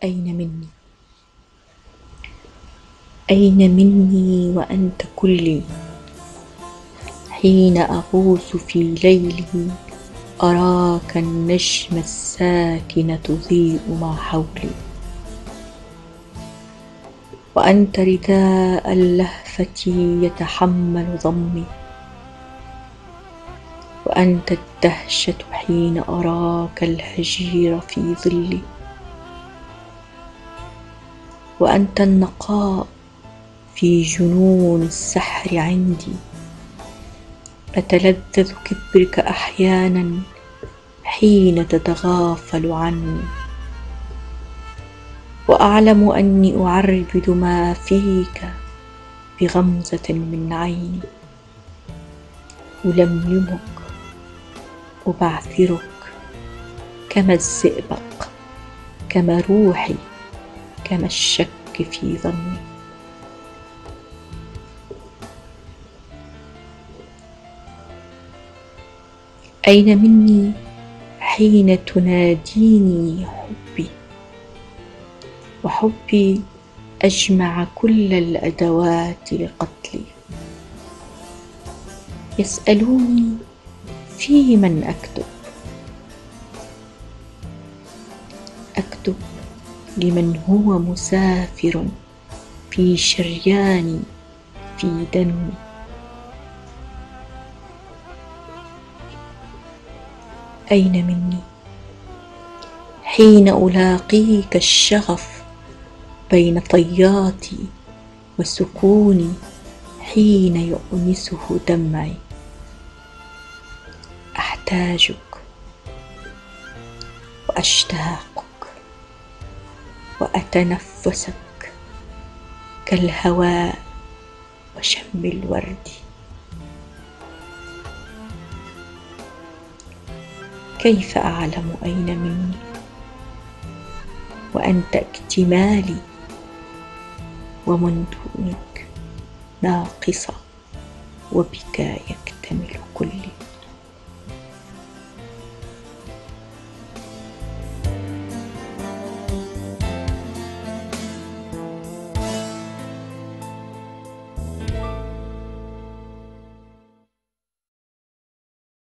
أين مني؟ أين مني وأنت كلي؟ حين أغوص في ليلي أراك النجم الساكن تضيء ما حولي، وأنت رداء اللهفة يتحمل ضمي، وأنت الدهشة حين أراك الهجير في ظلي، وأنت النقاء في جنون السحر عندي، أتلذذ كبرك أحيانا حين تتغافل عني، وأعلم أني أعربد ما فيك بغمزة من عيني، ألملمك أبعثرك كما الزئبق، كما روحي، كما الشك في ظني. أين مني حين تناديني حبي، وحبي أجمع كل الأدوات لقتلي، يسألوني في من أكتب، أكتب لمن هو مسافر في شرياني في دمي. أين مني حين ألاقيك الشغف بين طياتي وسكوني حين يؤنسه دمعي، أحتاجك وأشتاقك وأتنفسك كالهواء وشم الورد. كيف أعلم أين مني وأنت اكتمالي، ومن دونك ناقصة وبك يكتمل كلي.